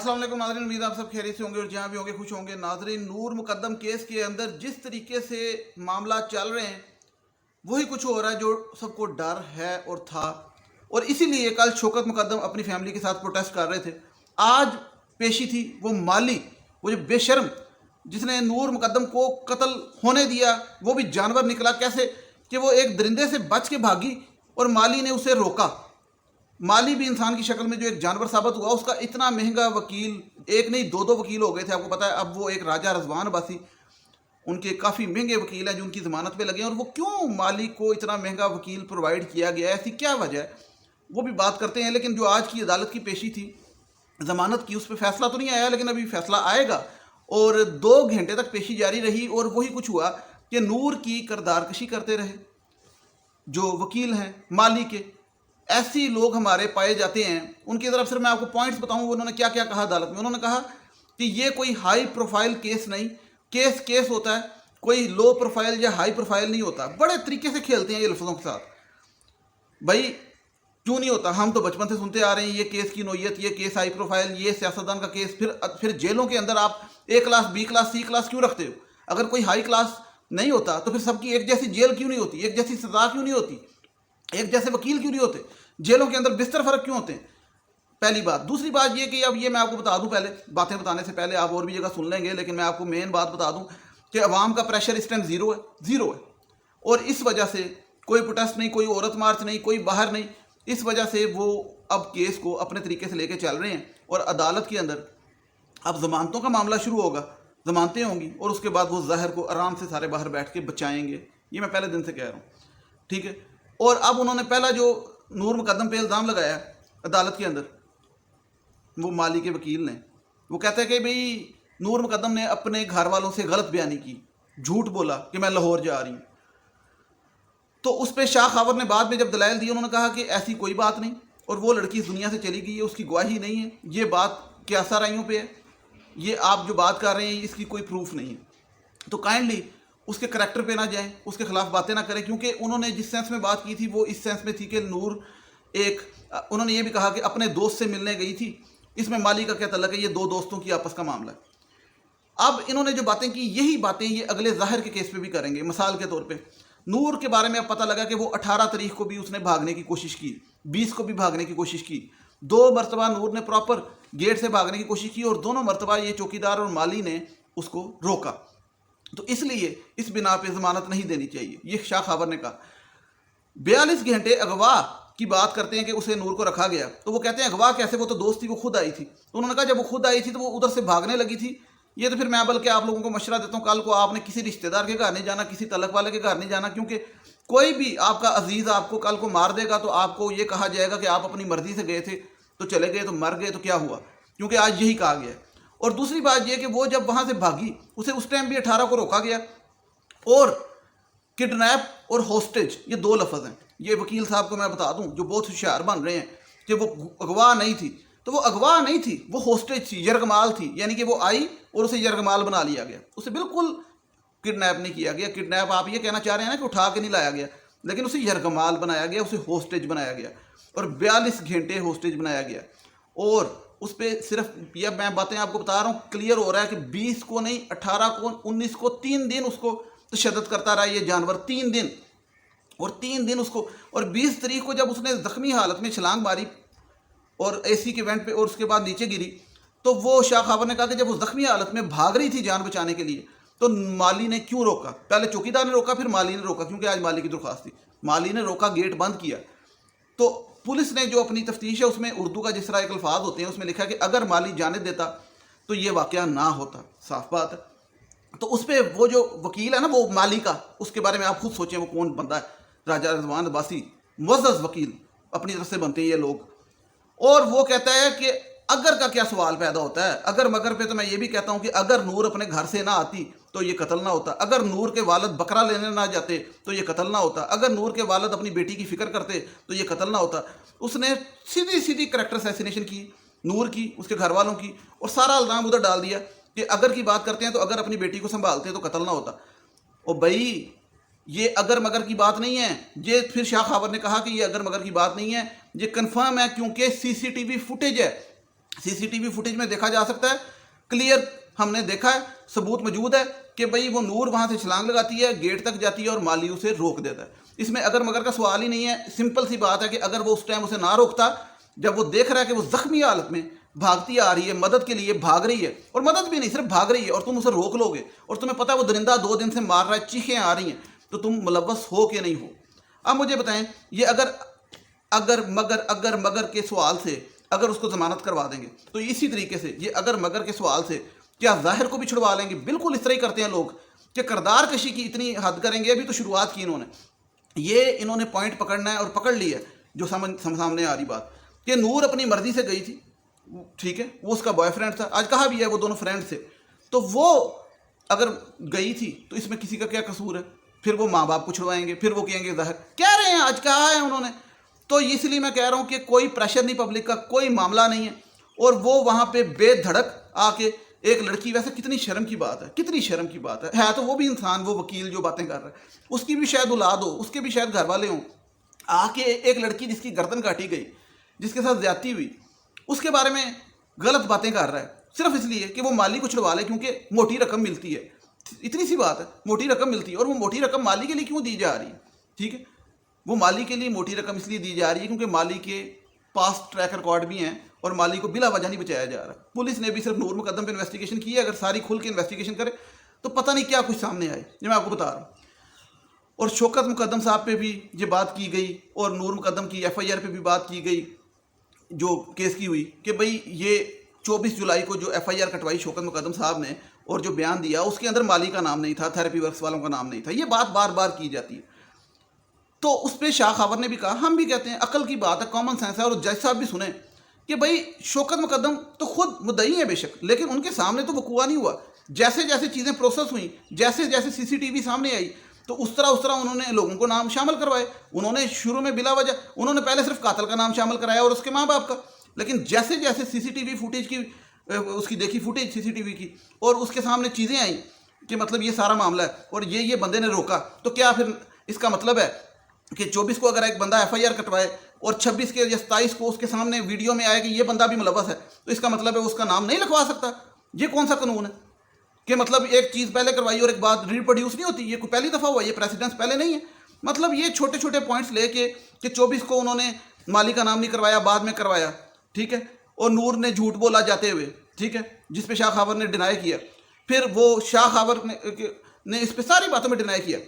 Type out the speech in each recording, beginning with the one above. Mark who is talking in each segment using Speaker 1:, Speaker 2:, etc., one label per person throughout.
Speaker 1: अस्सलाम वालेकुम नाज़रीन, उम्मीद आप सब खैरियत से होंगे और जहाँ भी होंगे खुश होंगे। नाज़रीन, नूर मुकद्दम केस के अंदर जिस तरीके से मामला चल रहे हैं वही कुछ हो रहा है जो सबको डर है और था, और इसीलिए कल शौकत मुकद्दम अपनी फैमिली के साथ प्रोटेस्ट कर रहे थे। आज पेशी थी वो माली, वो जो बेशर्म जिसने नूर मुकद्दम को कत्ल होने दिया, वो भी जानवर निकला कैसे कि वो एक दरिंदे से बच के भागी और माली ने उसे रोका। माली भी इंसान की शक्ल में जो एक जानवर साबित हुआ, उसका इतना महंगा वकील, एक नहीं दो वकील हो गए थे, आपको पता है। अब वो एक राजा रजवान अब्बासी, उनके काफ़ी महंगे वकील हैं जो उनकी ज़मानत पे लगे हैं, और वो क्यों माली को इतना महंगा वकील प्रोवाइड किया गया है, ऐसी क्या वजह है, वो भी बात करते हैं। लेकिन जो आज की अदालत की पेशी थी ज़मानत की, उस पर फैसला तो नहीं आया, लेकिन अभी फैसला आएगा। और 2 घंटे तक पेशी जारी रही और वही कुछ हुआ कि नूर की किरदारकशी करते रहे जो वकील हैं माली के। ऐसी लोग हमारे पाए जाते हैं। उनकी तरफ सिर्फ मैं आपको पॉइंट्स बताऊं, उन्होंने क्या क्या कहा अदालत में। उन्होंने कहा कि ये कोई हाई प्रोफाइल केस नहीं, केस होता है, कोई लो प्रोफाइल या हाई प्रोफाइल नहीं होता। बड़े तरीके से खेलते हैं ये लफ्ज़ों के साथ। भाई क्यों नहीं होता, हम तो बचपन से सुनते आ रहे हैं ये केस की नोयत, ये केस हाई प्रोफाइल, ये सियासतदान का केस। फिर जेलों के अंदर आप ए क्लास, बी क्लास, सी क्लास क्यों रखते हो? अगर कोई हाई क्लास नहीं होता तो फिर सबकी एक जैसी जेल क्यों नहीं होती, एक जैसी सजा क्यों नहीं होती, एक जैसे वकील क्यों नहीं होते? जेलों के अंदर बिस्तर फर्क क्यों होते हैं? पहली बात। दूसरी बात ये कि अब ये मैं आपको बता दूं, पहले बातें बताने से पहले आप और भी जगह सुन लेंगे, लेकिन मैं आपको मेन बात बता दूं कि अवाम का प्रेशर इस टाइम ज़ीरो है। और इस वजह से कोई प्रोटेस्ट नहीं, कोई औरत मार्च नहीं, कोई बाहर नहीं। इस वजह से वो अब केस को अपने तरीके से लेके चल रहे हैं। और अदालत के अंदर अब ज़मानतों का मामला शुरू होगा, ज़मानतें होंगी, और उसके बाद वो ज़ाहिर को आराम से सारे बाहर बैठ के बचाएंगे। ये मैं पहले दिन से कह रहा हूँ, ठीक है। और अब उन्होंने पहला जो नूर मुकद्दम पे इल्ज़ाम लगाया अदालत के अंदर, वो माली के वकील ने, वो कहता है कि भाई नूर मुकद्दम ने अपने घर वालों से गलत बयानी की, झूठ बोला कि मैं लाहौर जा रही हूँ। तो उस पर शाह खावर ने बाद में जब दलाइल दी, उन्होंने कहा कि ऐसी कोई बात नहीं, और वो लड़की इस दुनिया से चली गई है, उसकी गवाही नहीं है, ये बात क्या सराइयों पे है, ये आप जो बात कर रहे हैं इसकी कोई प्रूफ नहीं है। तो काइंडली उसके करैक्टर पे ना जाएं, उसके खिलाफ बातें ना करें, क्योंकि उन्होंने जिस सेंस में बात की थी वो इस सेंस में थी कि नूर एक, उन्होंने ये भी कहा कि अपने दोस्त से मिलने गई थी। इसमें माली का क्या तल्लुक है, ये 2 दोस्तों की आपस का मामला है। अब इन्होंने जो बातें की, यही बातें ये अगले ज़ाहिर के केस पे भी करेंगे। मिसाल के तौर पे नूर के बारे में अब पता लगा कि वो 18 तारीख को भी उसने भागने की कोशिश की, 20 को भी भागने की कोशिश की। 2 मरतबा नूर ने प्रॉपर गेट से भागने की कोशिश की, और दोनों मरतबा ये चौकीदार और माली ने उसको रोका। तो इसलिए इस बिना पे ज़मानत नहीं देनी चाहिए, ये शाह खावर ने कहा। 42 घंटे अगवा की बात करते हैं कि उसे नूर को रखा गया, तो वो कहते हैं अगवा कैसे, वो तो दोस्त थी, वो खुद आई थी। तो उन्होंने कहा जब वो खुद आई थी तो वो उधर से भागने लगी थी। ये तो फिर मैं बल्कि आप लोगों को मशवरा देता हूँ, कल को आपने किसी रिश्तेदार के घर नहीं जाना, किसी तलक वाले के घर नहीं जाना, क्योंकि कोई भी आपका अजीज़ आपको कल को मार देगा तो आपको ये कहा जाएगा कि आप अपनी मर्जी से गए थे, तो चले गए, तो मर गए, तो क्या हुआ, क्योंकि आज यही कहा गया है। और दूसरी बात यह कि वो जब वहाँ से भागी, उसे उस टाइम भी 18 को रोका गया। और किडनैप और होस्टेज, ये 2 लफ्ज़ हैं। ये वकील साहब को मैं बता दूं जो बहुत होशियार बन रहे हैं कि वो अगवा नहीं थी, तो वो अगवा नहीं थी, वो होस्टेज थी, यरगमाल थी। यानी कि वो आई और उसे यरगमाल बना लिया गया, उसे बिल्कुल किडनैप नहीं किया गया। किडनैप आप ये कहना चाह रहे हैं ना कि उठा के नहीं लाया गया, लेकिन उसे यरगमाल बनाया गया, उसे होस्टेज बनाया गया, और 42 घंटे होस्टेज बनाया गया। और उस पर सिर्फ ये मैं बातें आपको बता रहा हूँ, क्लियर हो रहा है कि 20 को नहीं, 18 को, 19 को, 3 दिन उसको तशद्दुद करता रहा ये जानवर, 3 दिन। और 3 दिन उसको, और 20 तारीख को जब उसने ज़ख्मी हालत में छलांग मारी और एसी के वेंट पे, और उसके बाद नीचे गिरी, तो वो शाह खावर ने कहा कि जब वो ज़ख्मी हालत में भाग रही थी जान बचाने के लिए, तो माली ने क्यों रोका? पहले चौकीदार ने रोका, फिर माली ने रोका, क्योंकि आज माली की दरख्वास्त थी। माली ने रोका, गेट बंद किया। तो पुलिस ने जो अपनी तफ्तीश है उसमें उर्दू का जिस तरह एक अल्फाज होते हैं, उसमें लिखा कि अगर माली जाने देता तो ये वाक़या ना होता। साफ बात है। तो उस पर वो जो वकील है ना, वो माली का, उसके बारे में आप खुद सोचें वो कौन बंदा है। राजा रज़वान अब्बासी मुअज़्ज़ज़ वकील अपनी तरफ से बनते हैं ये लोग। और वो कहता है कि अगर का क्या सवाल पैदा होता है, अगर मगर पे तो मैं ये भी कहता हूँ कि अगर नूर अपने घर से ना आती तो ये कत्ल ना होता, अगर नूर के वालिद बकरा लेने ना जाते तो ये कत्ल ना होता, अगर नूर के वालिद अपनी बेटी की फ़िक्र करते तो ये कत्ल ना होता। उसने सीधी सीधी करैक्टर असैसिनेशन की नूर की, उसके घर वालों की, और सारा इल्ज़ाम उधर डाल दिया कि अगर की बात करते हैं तो अगर अपनी बेटी को संभालते तो कत्ल ना होता। और भाई ये अगर मगर की बात नहीं है, ये फिर शाह खावर ने कहा कि ये अगर मगर की बात नहीं है, ये कंफर्म है, क्योंकि सीसीटीवी फुटेज है। CCTV फुटेज में देखा जा सकता है, क्लियर हमने देखा है, सबूत मौजूद है कि भाई वो नूर वहाँ से छलांग लगाती है, गेट तक जाती है और माली उसे रोक देता है। इसमें अगर मगर का सवाल ही नहीं है। सिंपल सी बात है कि अगर वो उस टाइम उसे ना रोकता, जब वो देख रहा है कि वो जख्मी हालत में भागती आ रही है, मदद के लिए भाग रही है, और मदद भी नहीं सिर्फ भाग रही है, और तुम उसे रोक लोगे और तुम्हें पता है वो दरिंदा 2 दिन से मार रहा है, चीखें आ रही हैं, तो तुम मुलव्वस हो कि नहीं हो। अब मुझे बताएं, ये अगर मगर के सवाल से अगर उसको ज़मानत करवा देंगे, तो इसी तरीके से ये अगर मगर के सवाल से क्या ज़ाहिर को भी छुड़वा लेंगे? बिल्कुल इस तरह ही करते हैं लोग कि किरदार कशी की इतनी हद करेंगे। अभी तो शुरुआत की इन्होंने पॉइंट पकड़ना है और पकड़ लिया है। जो सामने आ रही बात कि नूर अपनी मर्जी से गई थी, ठीक है, वो उसका बॉयफ्रेंड था, आज कहा भी है वो दोनों फ्रेंड थे, तो वो अगर गई थी तो इसमें किसी का क्या कसूर है? फिर वो माँ बाप को छुड़वाएंगे, फिर वो कहेंगे ज़ाहिर कह रहे हैं, आज कहा है उन्होंने। तो इसलिए मैं कह रहा हूँ कि कोई प्रेशर नहीं, पब्लिक का कोई मामला नहीं है, और वो वहाँ पे बेधड़क आके एक लड़की, वैसे कितनी शर्म की बात है, कितनी शर्म की बात है तो वो भी इंसान, वो वकील जो बातें कर रहा है, उसकी भी शायद औलाद हो, उसके भी शायद घर वाले हों, आके एक लड़की जिसकी गर्दन काटी गई, जिसके साथ ज्यादती हुई, उसके बारे में गलत बातें कर रहा है, सिर्फ इसलिए कि वो माली को छुड़वा ले, क्योंकि मोटी रकम मिलती है। इतनी सी बात है, मोटी रकम मिलती है, और वो मोटी रकम माली के लिए क्यों दी जा रही है? ठीक है, वो माली के लिए मोटी रकम इसलिए दी जा रही है क्योंकि माली के पास ट्रैक रिकॉर्ड भी हैं और माली को बिला वजह नहीं बचाया जा रहा। पुलिस ने भी सिर्फ नूर मुकद्दम पे इन्वेस्टिगेशन की है, अगर सारी खुल के इन्वेस्टिगेशन करे तो पता नहीं क्या कुछ सामने आए, ये मैं आपको बता रहा हूँ। और शौकत मुकद्दम साहब पे भी ये बात की गई, और नूर मुकद्दम की FIR पे भी बात की गई जो केस की हुई, कि भाई ये 24 जुलाई को जो FIR कटवाई शौकत मुकद्दम साहब ने और जो बयान दिया उसके अंदर माली का नाम नहीं था, थेरेपी वर्क्स वालों का नाम नहीं था। ये बात बार बार की जाती है। तो उस पर शाह खावर ने भी कहा, हम भी कहते हैं, अकल की बात है, कॉमन सेंस है, और जज साहब भी सुने कि भाई शौकत मुकद्दम तो खुद मुद्दई है बेशक, लेकिन उनके सामने तो वकूआ नहीं हुआ। जैसे जैसे चीज़ें प्रोसेस हुई, जैसे जैसे CCTV सामने आई, तो उस तरह उन्होंने लोगों को नाम शामिल करवाए। उन्होंने शुरू में बिला वजह, उन्होंने पहले सिर्फ कातिल का नाम शामिल कराया और उसके माँ बाप का, लेकिन जैसे जैसे CCTV फुटेज की उसकी देखी फुटेज CCTV की, और उसके सामने चीज़ें आई कि मतलब ये सारा मामला है और ये बंदे ने रोका, तो क्या फिर इसका मतलब है कि 24 को अगर एक बंदा FIR कटवाए और 26 के या 27 को उसके सामने वीडियो में आए कि ये बंदा भी मुलव्वस है, तो इसका मतलब है उसका नाम नहीं लिखवा सकता? ये कौन सा कानून है कि मतलब एक चीज़ पहले करवाई और एक बात रिप्रोड्यूस नहीं होती? ये कोई पहली दफ़ा हुआ, ये प्रेसिडेंस पहले नहीं है। मतलब ये छोटे छोटे पॉइंट्स लेके कि 24 को उन्होंने माली का नाम नहीं करवाया, बाद में करवाया, ठीक है, और नूर ने झूठ बोला जाते हुए, ठीक है, जिस पे शाह खावर ने डिनाई किया। फिर वो शाह खावर ने इस पे सारी बातों में डिनाई किया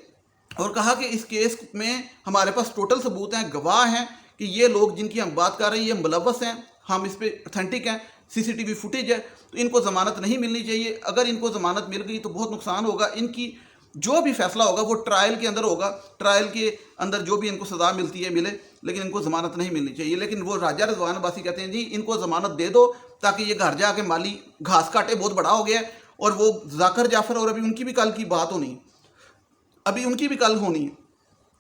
Speaker 1: और कहा कि इस केस में हमारे पास टोटल सबूत हैं, गवाह हैं कि ये लोग जिनकी हम बात कर रहे हैं ये मुलव्वस हैं, हम इस पे ऑथेंटिक हैं, CCTV फुटेज है, तो इनको ज़मानत नहीं मिलनी चाहिए। अगर इनको ज़मानत मिल गई तो बहुत नुकसान होगा, इनकी जो भी फैसला होगा वो ट्रायल के अंदर होगा, ट्रायल के अंदर जो भी इनको सज़ा मिलती है मिले, लेकिन इनको ज़मानत नहीं मिलनी चाहिए। लेकिन वो राजा रिजवान अब्बासी कहते हैं जी इनको ज़मानत दे दो ताकि ये घर जाके माली घास काटे, बहुत बड़ा हो गया है, और वो जाकर जाफर और अभी उनकी भी कल की बात होनी है, अभी उनकी भी कल होनी है,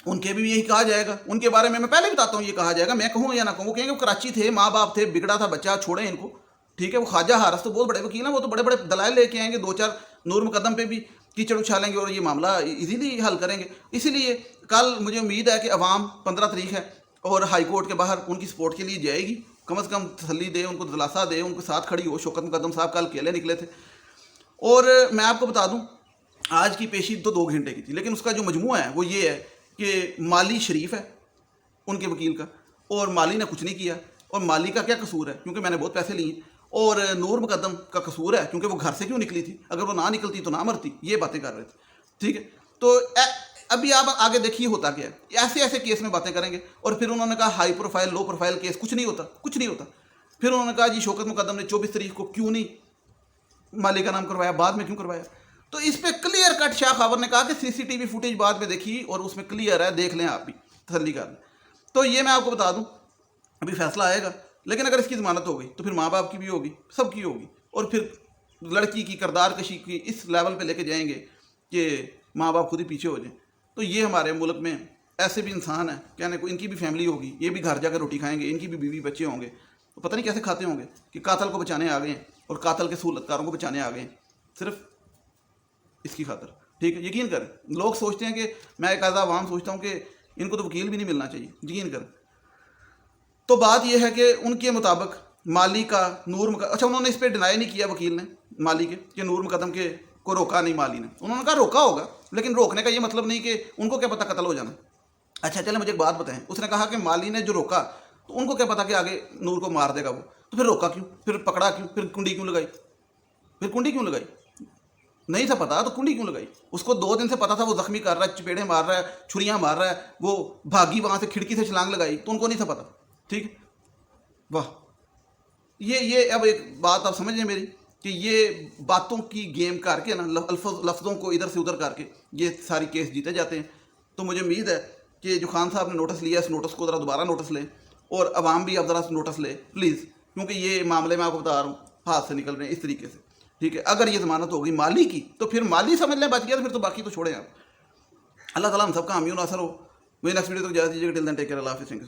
Speaker 1: उनके भी यही कहा जाएगा। उनके बारे में मैं पहले बताता हूँ, ये कहा जाएगा, मैं कहूँ या ना कहूँ, कहेंगे वो कराची थे, माँ बाप थे, बिगड़ा था बच्चा, छोड़े इनको, ठीक है। वो ख्वाजा हारस तो बहुत बड़े वकील हैं, वो तो बड़े बड़े दलाइल लेके आएंगे, 2-4 नूर मुकद्दम पे भी कीचड़ उछालेंगे और ये मामला इजीली हल करेंगे। इसीलिए कल मुझे उम्मीद है कि अवाम 15 तारीख है और हाई कोर्ट के बाहर उनकी सपोर्ट के लिए जाएगी, कम से कम तसल्ली दे, उनको दिलासा दे, उनके साथ खड़ी हो। शौकत मुकद्दम साहब कल अकेले निकले थे, और मैं आपको बता दूं आज की पेशी तो 2 घंटे की थी, लेकिन उसका जो मजमूआ है वो ये है कि माली शरीफ है उनके वकील का, और माली ने कुछ नहीं किया, और माली का क्या कसूर है क्योंकि मैंने बहुत पैसे लिए, और नूर मुकद्दम का कसूर है क्योंकि वो घर से क्यों निकली थी, अगर वो ना निकलती तो ना मरती। ये बातें कर रहे थे, ठीक है। तो अभी आप आगे देखिए होता क्या है, ऐसे ऐसे केस में बातें करेंगे। और फिर उन्होंने कहा high profile low profile case कुछ नहीं होता, कुछ नहीं होता। फिर उन्होंने कहा जी शौकत मुकद्दम ने 24 तारीख को क्यों नहीं माली का नाम करवाया, बाद में क्यों करवाया। तो इस पर क्लियर कट शाह खावर ने कहा कि CCTV फुटेज बाद में देखी और उसमें क्लियर है, देख लें, आप भी तसल्ली कर लें। तो ये मैं आपको बता दूं अभी फैसला आएगा, लेकिन अगर इसकी ज़मानत हो गई तो फिर माँ बाप की भी होगी, सबकी होगी, और फिर लड़की की किरदार कशी की इस लेवल पे लेके जाएंगे कि माँ बाप खुद ही पीछे हो जाएं। तो ये हमारे मुल्क में ऐसे भी इंसान हैं, कहने को इनकी भी फैमिली होगी, ये भी घर जाकर रोटी खाएंगे, इनकी भी बीवी बच्चे होंगे, तो पता नहीं कैसे खाते होंगे कि कातल को बचाने आ गए हैं और कातल के सहूलतकारों को बचाने आ गए हैं सिर्फ इसकी खातर, ठीक है। यकीन करें, लोग सोचते हैं कि मैं एक आवाम सोचता हूँ कि इनको तो वकील भी नहीं मिलना चाहिए, यकीन करें। तो बात यह है कि उनके मुताबिक माली का अच्छा उन्होंने इस पर डिनाई नहीं किया वकील ने माली के कि नूर मुकदम के को रोका नहीं माली ने, उन्होंने कहा रोका होगा, लेकिन रोकने का ये मतलब नहीं कि उनको क्या पता कत्ल हो जाना। अच्छा चले मुझे एक बात बताएं, उसने कहा कि माली ने जो रोका तो उनको क्या पता कि आगे नूर को मार देगा वो, तो फिर रोका क्यों, फिर पकड़ा क्यों, फिर कुंडी क्यों लगाई, फिर कुंडी क्यों लगाई? नहीं था पता तो कुंडी क्यों लगाई? उसको 2 दिन से पता था वो जख्मी कर रहा है, चपेड़े मार रहा है, छुरियाँ मार रहा है, वो भागी वहाँ से, खिड़की से छलांग लगाई, तो उनको नहीं था पता। ठीक, वाह। ये अब एक बात आप समझ लें मेरी कि ये बातों की गेम करके ना, लफ्ज़ों को इधर से उधर करके ये सारी केस जीते जाते हैं। तो मुझे उम्मीद है कि जो खान साहब ने नोटिस लिया, इस नोटिस को ज़रा दोबारा नोटिस लें, और अवाम भी अब ज़रा नोटिस ले प्लीज़, क्योंकि ये मामले मैं आपको बता रहा हूँ हाथ से निकल रहे हैं इस तरीके से। ठीक है, अगर ये ज़मानत हो गई माली की तो फिर माली समझ लें बच गया, तो फिर तो बाकी तो छोड़ें आप। अल्लाह ताला हम सबका हामी नासर हो। मेरी नेक्स्ट वीडियो तक इजाज़त दीजिएगा। टिल देन टेक केयर, अल्लाह हाफ़िज़।